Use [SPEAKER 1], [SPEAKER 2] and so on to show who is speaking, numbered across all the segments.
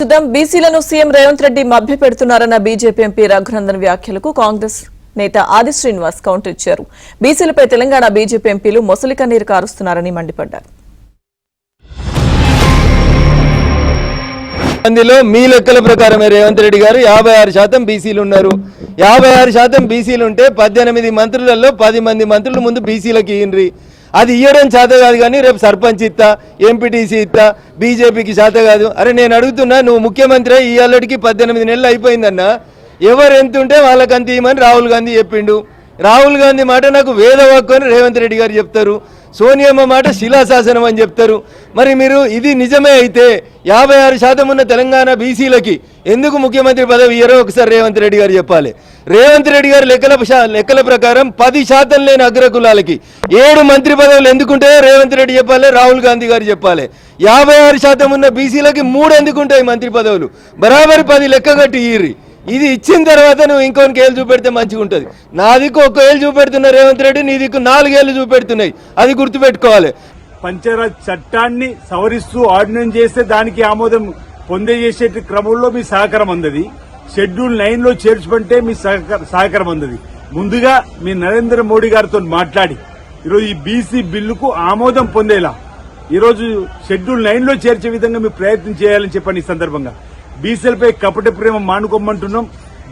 [SPEAKER 1] బీసీలను సీఎం రేవంత్ రెడ్డి మభ్యపెడుతున్నారన్న BJP MP Raghunandan వ్యాఖ్యలకు కాంగ్రెస్ నేత ఆది శ్రీనివాస్ కౌంటర్ ఇచ్చారు. బీసీలపై తెలంగాణ బీజేపీ ఎంపీలు మొసలి కన్నీరు కారుస్తున్నారని మండిపడ్డారు.
[SPEAKER 2] అందులో మీ లెక్కల ప్రకారమే రేవంత్ రెడ్డి గారు 56% బీసీలు ఉన్నారు. 56% బీసీలు ఉంటే 18 మంత్రులలో 10 మంది మంత్రులు ముందు బీసీలకు ఇయ్యండ్రి. అది ఇయ్యడం చేత కాదు, కానీ రేపు సర్పంచ్ ఇస్తా, ఎంపీటీసీ ఇస్తా, బీజేపీకి చేత కాదు. అరే నేను అడుగుతున్నా, నువ్వు ముఖ్యమంత్రి ఇయ్యాలకి 18 నెలలు అయిపోయిందన్నా, ఎవరు ఎంత ఉంటే వాళ్ళకి అంత ఇవ్వమని రాహుల్ గాంధీ చెప్పిండు. రాహుల్ గాంధీ మాట నాకు వేదవాక్కు అని రేవంత్ రెడ్డి గారు చెప్తారు, సోనియమ్మ మాట శిలాశాసనం అని చెప్తారు. మరి మీరు ఇది నిజమే అయితే 56% ఉన్న తెలంగాణ బీసీలకి ఎందుకు ముఖ్యమంత్రి పదవి ఇయ్యరో ఒకసారి రేవంత్ రెడ్డి గారు చెప్పాలి. రేవంత్ రెడ్డి గారు లెక్కల ప్రకారం 10% లేని అగ్రకులాలకి 7 మంత్రి పదవులు ఎందుకుంటాయో రేవంత్ రెడ్డి చెప్పాలి, రాహుల్ గాంధీ గారు చెప్పాలి. 56% ఉన్న బీసీలకి 3 ఎందుకుంటాయి మంత్రి పదవులు, బరాబరి 10 లెక్క కట్టి ఇయ్యి. ఇది ఇచ్చిన తర్వాత నువ్వు ఇంకొక ఏళ్ళు చూపెడితే మంచిగా ఉంటుంది. నా దిక్కు 1 ఏళ్ళు చూపెడుతున్నా రేవంత్ రెడ్డి, నీ దిక్కు 4 ఏళ్ళు చూపెడుతున్నాయి. అది గుర్తుపెట్టుకోవాలి.
[SPEAKER 3] పంచాయత్ చట్టాన్ని సవరిస్తూ ఆర్డినెన్స్ చేస్తే దానికి ఆమోదం పొందేసే క్రమంలో మీ సహకారం అందది. షెడ్యూల్ 9 లో చేర్చుకుంటే మీ సహకారం అందది. ముందుగా మీ నరేంద్ర మోడీ గారితో మాట్లాడి ఈరోజు ఈ బీసీ బిల్లుకు ఆమోదం పొందేలా ఈరోజు షెడ్యూల్ 9 లో చేర్చే విధంగా మీరు ప్రయత్నం చేయాలని చెప్పండి. ఈ సందర్భంగా బీసీలపై కపట ప్రేమ మానుకోమంటున్నాం,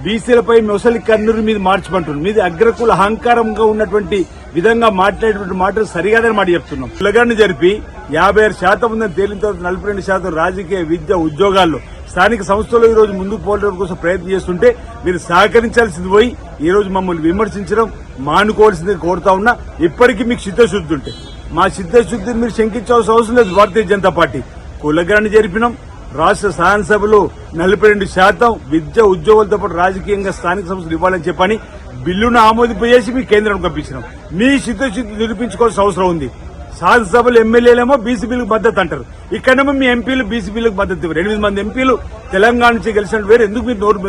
[SPEAKER 3] బీసీలపై మొసలి కన్నురు మీద మార్చమంటున్నాం. మీది అగ్రకుల అహంకారంగా ఉన్నటువంటి విధంగా మాట్లాడేటువంటి మాటలు సరిగాదని మాట చెప్తున్నాం. కులగణన జరిపి 56% ఉందని తేలిన తర్వాత 42% రాజకీయ, విద్య, ఉద్యోగాల్లో స్థానిక సంస్థల్లో ఈ రోజు ముందుకు పోవడం కోసం ప్రయత్నం చేస్తుంటే మీరు సహకరించాల్సింది పోయి ఈ రోజు మమ్మల్ని విమర్శించడం మానుకోవాల్సింది కోరుతా ఉన్నా. ఇప్పటికీ మీకు చిత్తశుద్ధి ఉంటే మా చిత్తశుద్ధిని మీరు శంకించాల్సిన అవసరం లేదు. భారతీయ జనతా పార్టీ కులగణన జరిపినాం. రాష్ట్ర శాసనసభలో 42% విద్య, ఉద్యోగులతో పాటు రాజకీయంగా స్థానిక సంస్థలు ఇవ్వాలని చెప్పని బిల్లును ఆమోదింపజేసి మీ కేంద్రం పంపించినాం. మీ చిత్తశుద్ధి నిరూపించుకోవాల్సిన అవసరం ఉంది. శాసనసభలో ఎమ్మెల్యేలేమో బీసీ బిల్లుకు మద్దతు అంటారు, ఇక్కడేమో మీ ఎంపీలు బీసీ బిల్లుకు మద్దతు ఇవ్వరు. 8 మంది ఎంపీలు తెలంగాణ నుంచి గెలిచిన వేరు ఎందుకు మీరు నోరు